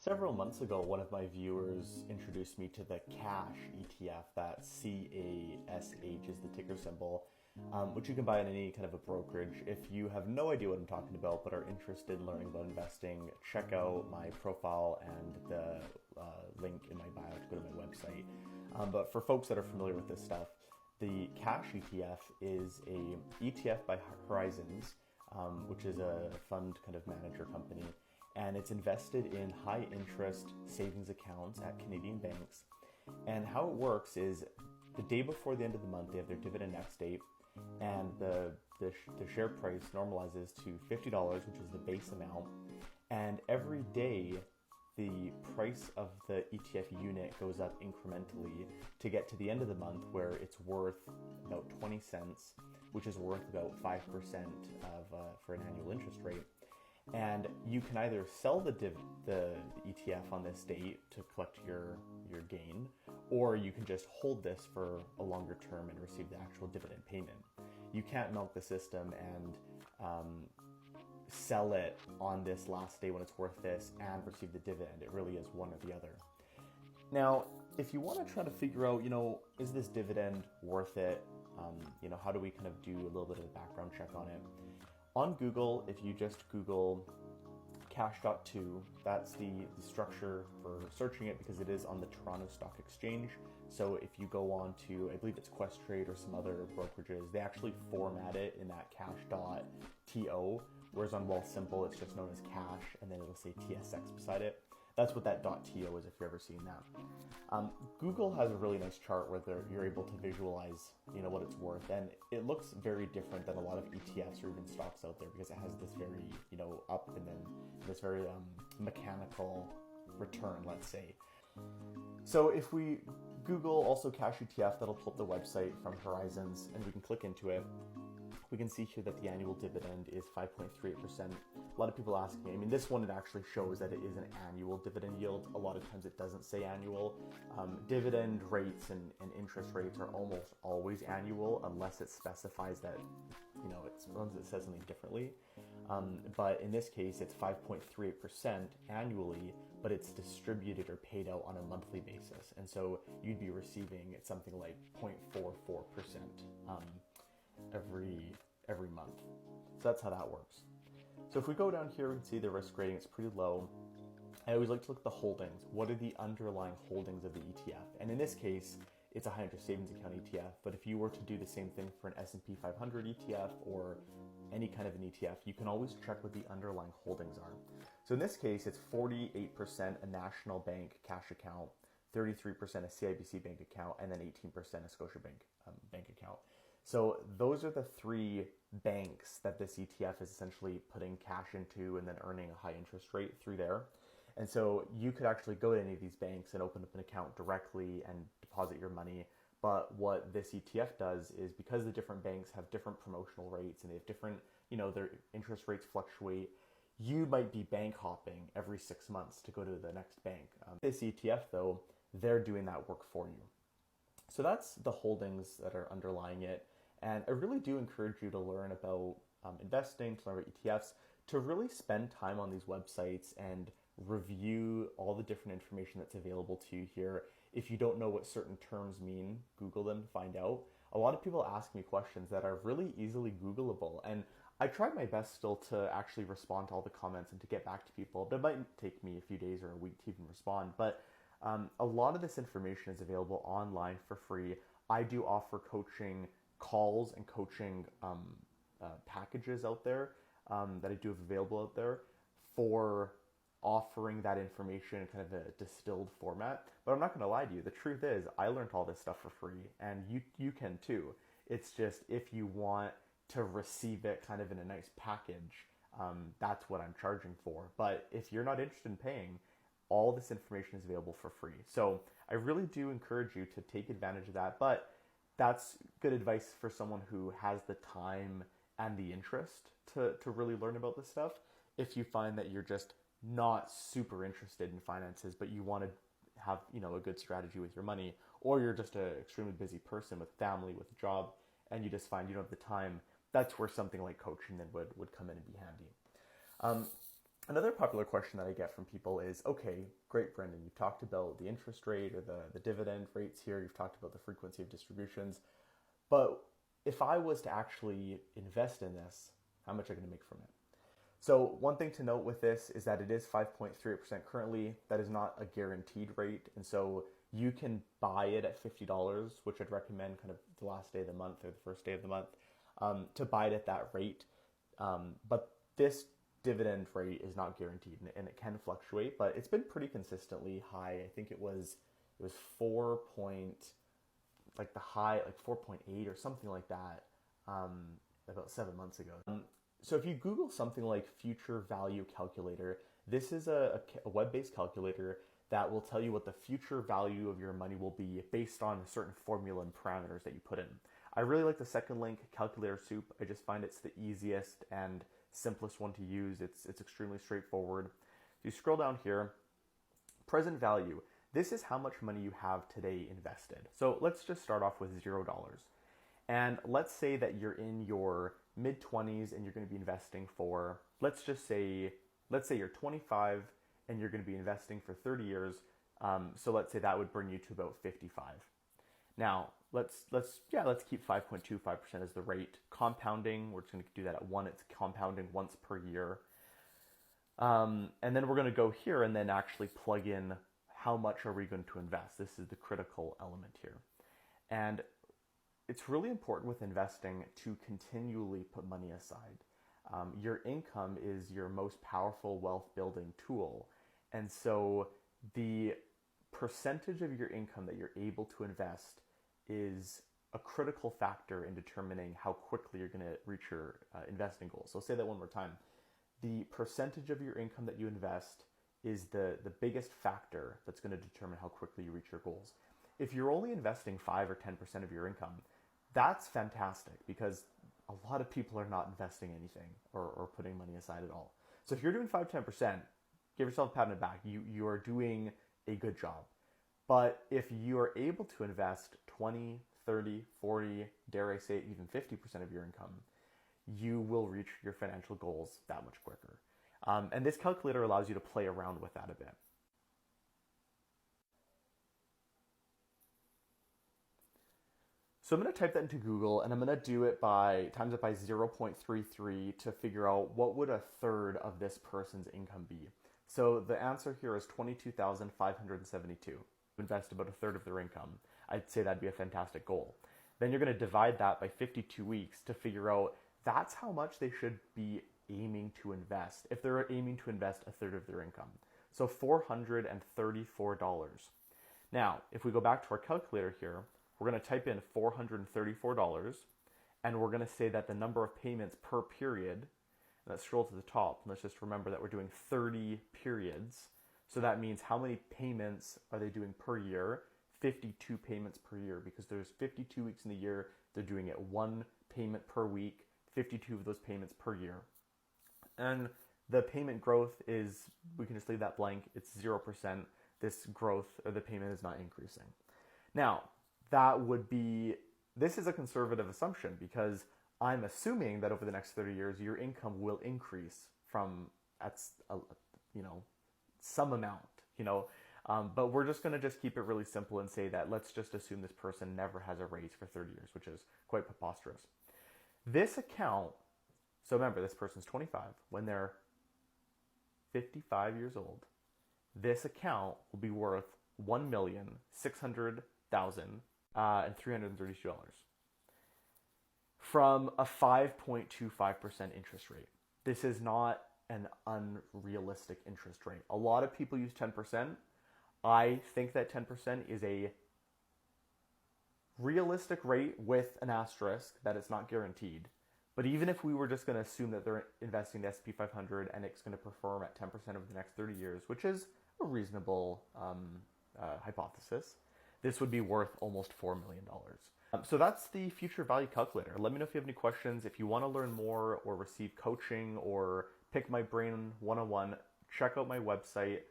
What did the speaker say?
Several months ago, one of my viewers introduced me to the CASH ETF. That CASH is the ticker symbol, which you can buy in any kind of a brokerage. If you have no idea what I'm talking about but are interested in learning about investing, check out my profile and the link in my bio to go to my website. But for folks that are familiar with this stuff, the CASH ETF is a ETF by Horizons, which is a fund kind of manager company. And it's invested in high interest savings accounts at Canadian banks. And how it works is the day before the end of the month, they have their dividend next date, and the share price normalizes to $50, which is the base amount. And every day, the price of the ETF unit goes up incrementally to get to the end of the month where it's worth about 20 cents, which is worth about 5% for an annual interest rate. And you can either sell the ETF on this date to collect your gain, or you can just hold this for a longer term and receive the actual dividend payment. You can't milk the system and sell it on this last day when it's worth this and receive the dividend. It really is one or the other. Now, if you want to try to figure out, is this dividend worth it? How do we kind of do a little bit of a background check on it? On Google, if you just Google CASH.TO, that's the structure for searching it because it is on the Toronto Stock Exchange. So if you go on to, I believe it's Questrade or some other brokerages, they actually format it in that CASH.TO, whereas on Wealthsimple, it's just known as Cash, and then it'll say TSX beside it. That's what that .to is if you've ever seen that. Google has a really nice chart where you're able to visualize, what it's worth, and it looks very different than a lot of ETFs or even stocks out there because it has this very, up and then this very mechanical return, let's say. So if we Google also Cash ETF, that'll pull up the website from Horizons, and we can click into it. We can see here that the annual dividend is 5.38%. A lot of people ask me, this one, it actually shows that it is an annual dividend yield. A lot of times it doesn't say annual. Dividend rates and interest rates are almost always annual unless it specifies that, it says something differently. But in this case, it's 5.38% annually, but it's distributed or paid out on a monthly basis. And so you'd be receiving something like 0.44% every month. So that's how that works. So if we go down here, we can see the risk rating, it's pretty low. I always like to look at the holdings. What are the underlying holdings of the ETF? And in this case, it's a high interest savings account ETF, but if you were to do the same thing for an S&P 500 ETF or any kind of an ETF, you can always check what the underlying holdings are. So in this case, it's 48% a National Bank cash account, 33% a CIBC bank account, and then 18% a Scotiabank bank account. So those are the three banks that this ETF is essentially putting cash into and then earning a high interest rate through there. And so you could actually go to any of these banks and open up an account directly and deposit your money. But what this ETF does is, because the different banks have different promotional rates and they have different, their interest rates fluctuate, you might be bank hopping every 6 months to go to the next bank. This ETF, though, they're doing that work for you. So that's the holdings that are underlying it. And I really do encourage you to learn about investing, to learn about ETFs, to really spend time on these websites and review all the different information that's available to you here. If you don't know what certain terms mean, Google them to find out. A lot of people ask me questions that are really easily Googleable, and I try my best still to actually respond to all the comments and to get back to people, but it might take me a few days or a week to even respond. But a lot of this information is available online for free. I do offer coaching calls and coaching packages out there that I do have available out there for offering that information in kind of a distilled format. But I'm not going to lie to you. The truth is, I learned all this stuff for free, and you can too. It's just if you want to receive it kind of in a nice package, that's what I'm charging for. But if you're not interested in paying, all this information is available for free. So I really do encourage you to take advantage of that. But that's good advice for someone who has the time and the interest to really learn about this stuff. If you find that you're just not super interested in finances, but you want to have, a good strategy with your money, or you're just an extremely busy person with family, with a job, and you just find you don't have the time, that's where something like coaching then would come in and be handy. Another popular question that I get from people is, okay, great, Brendan, you've talked about the interest rate or the dividend rates here, you've talked about the frequency of distributions, but if I was to actually invest in this, how much am I going to make from it? So one thing to note with this is that it is 5.38% currently. That is not a guaranteed rate. And so you can buy it at $50, which I'd recommend kind of the last day of the month or the first day of the month, to buy it at that rate. But this dividend rate is not guaranteed and it can fluctuate, but it's been pretty consistently high. I think it was 4 point, like the high, like 4.8 or something like that, about 7 months ago. So if you Google something like future value calculator, this is a web-based calculator that will tell you what the future value of your money will be based on a certain formula and parameters that you put in. I really like the second link, Calculator Soup. I just find it's the easiest and simplest one to use. It's extremely straightforward. If you scroll down here, present value. This is how much money you have today invested. So let's just start off with $0. And let's say that you're in your mid-20s and you're going to be investing for, let's say you're 25 and you're going to be investing for 30 years. So let's say that would bring you to about 55. Now, let's keep 5.25% as the rate. Compounding, we're just going to do that at 1. It's compounding once per year. And then we're going to go here and then actually plug in how much are we going to invest. This is the critical element here. And it's really important with investing to continually put money aside. Your income is your most powerful wealth building tool. And so the percentage of your income that you're able to invest is a critical factor in determining how quickly you're going to reach your investing goals. So I'll say that one more time. The percentage of your income that you invest is the biggest factor that's going to determine how quickly you reach your goals. If you're only investing 5 or 10% of your income, that's fantastic because a lot of people are not investing anything or putting money aside at all. So if you're doing 5-10%, give yourself a pat on the back. You are doing a good job. But if you are able to invest 20, 30, 40, dare I say even 50% of your income, you will reach your financial goals that much quicker. And this calculator allows you to play around with that a bit. So I'm going to type that into Google and I'm going to do it times it by 0.33 to figure out what would a third of this person's income be. So the answer here is $22,572. Invest about a third of their income. I'd say that'd be a fantastic goal. Then you're going to divide that by 52 weeks to figure out that's how much they should be aiming to invest if they're aiming to invest a third of their income. So $434. Now, if we go back to our calculator here, we're going to type in $434 and we're going to say that the number of payments per period, let's scroll to the top, and let's just remember that we're doing 30 periods. So that means how many payments are they doing per year? 52 payments per year, because there's 52 weeks in the year. They're doing it 1 payment per week, 52 of those payments per year. And the payment growth is, we can just leave that blank, it's 0%. This growth or the payment is not increasing. Now, this is a conservative assumption because I'm assuming that over the next 30 years, your income will increase from, some amount, but we're just going to keep it really simple and say that let's just assume this person never has a raise for 30 years, which is quite preposterous. This account, so remember, this person's 25. When they're 55 years old, this account will be worth $1,600,332 from a 5.25% interest rate. This is not an unrealistic interest rate. A lot of people use 10%. I think that 10% is a realistic rate with an asterisk that it's not guaranteed. But even if we were just going to assume that they're investing in the S&P 500 and it's going to perform at 10% over the next 30 years, which is a reasonable hypothesis, this would be worth almost $4 million. So that's the future value calculator. Let me know if you have any questions. If you want to learn more or receive coaching or pick my brain one-on-one, check out my website.